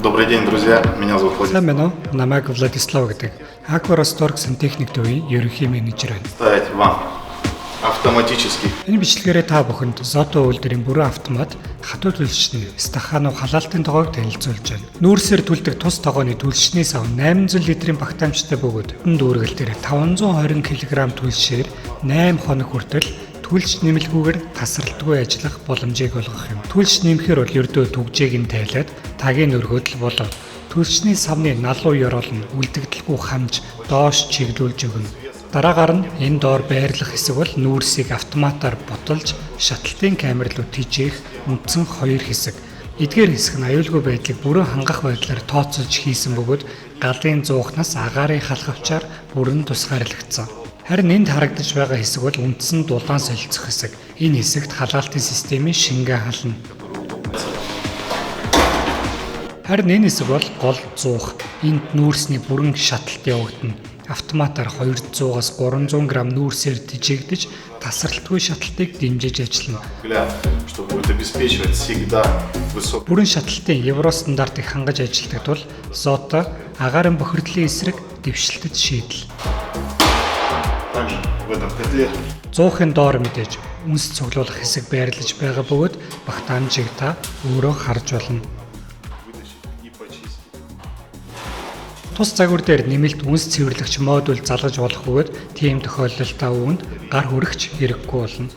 Добрый день, друзья. Меня зовут Владимир. Сайн байна уу? Намайг Владислав гэдэг. Aquarostor гэсэн техник төвийн ерөнхий менежер байна. Ставить вам автоматический Энэ бичлэгээрээ та бүхэнд Zoto үйлдвэрийн бүрэн автомат хатуу түлшний Stacano халаалтын тоогыг танилцуулж байна. Нүүрсээр түлдэг тус тогооны түлшний сав 800 литрийн багтаамжтай бөгөөд дүүргэл дээр 520 кг түлшээр 8 хоног хүртэл түлш нэмэлгүйгээр тасралтгүй ажиллах боломжийг олгох юм. Түлш нэмэхээр бол ердөө түгжээг нь тайлаад тагийн өргөдөл болоод түлшний савны налуу ёроолн үлдэгдэлгүй хамж доош чиглүүлж өгнө. Дараагаар нь энэ доор байрлах хэсэг бол нүүрсийг автоматар ботолж шаталтын камер руу тижээх үндсэн хоёр хэсэг. Эдгээр хэсэг нь аюулгүй байдлыг бүрэн хангах байдлаар тооцоолж хийсэн бөгөөд галын зуухнаас агаарын халахвчаар бүрэн тусгаарлагдсан. Харин энд харагдаж байгаа хэсэг бол үндсэн дулаан солилцох хэсэг. Энэ хэсэгт халаалтын системийн шингээ хална. Харин энэ хэсэг бол гол зуух. Энд нүүрсний бүрэн шаталт явагдана. Автоматар 200-аас 300 г нүүрсээр тижээгдэж тасралтгүй шаталтыг дэмжиж ажиллана. Чтобы будет обеспечивать всегда высокий. Бүрэн шаталтын евро стандартыг хангаж ажилладаг тул Zoto агаарын бохирдлын эсрэг дэвшилтэд шийдэл. Также в этом котле Зуухын доор мэдээж үнс цуглуулах хэсэг байрлаж байгаа бөгөөд багтаамжийг та өөрөө харж болно. вытащить и почистить. Тус загвар дээр нэмэлт үнс цэвэрлэгч модуль залгаж болох бөгөөд тийм тохиолдолд та үүнд гар хүрэгч хэрэггүй болно.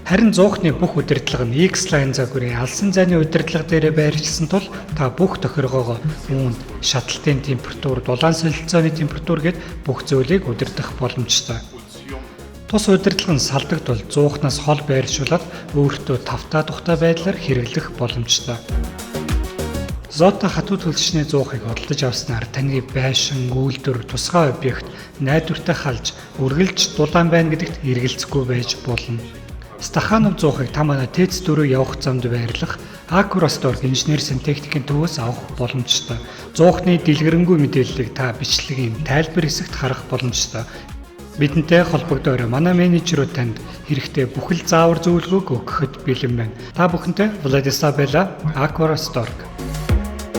Харин зуухны бүх удирдлага нь X-Line загварын алсан зайны удирдлага дээр байрлсан тул та бүх тохиргоогоо үүнд шаталтын температур, дулаан солилцооны температур гээд бүх зүйлийг удирдах боломжтой. Тус удирдлага нь салдаг тул зуухнаас хол байршуулаад өөртөө тавтаа тухтай байдлаар хэрэглэх боломжтой. Zoto хатуу түлшний зуухыг худалдаж авснаар таны байшин, үйлдвэр, тусгай объект найдвартай халж, үргэлж дулаан байна гэдэгт эргэлзэхгүй байж болно. Stacano зуухыг та манай ТЭЦ-4 явах замд байрлах Aquarostor инженер сантехникийн төвөөс авах боломжтой. Зуухны дэлгэрэнгүй мэдээллийг та бичлэгийн тайлбар хэсэгт харах боломжтой. Бидэнтэй холбогдоорой. Манай менежерүүд танд хэрэгтэй бүхэл заавар зөвлөгөөг өгөхөд бэлэн байна. Та бүхэнтэй Владислав Aquarostor.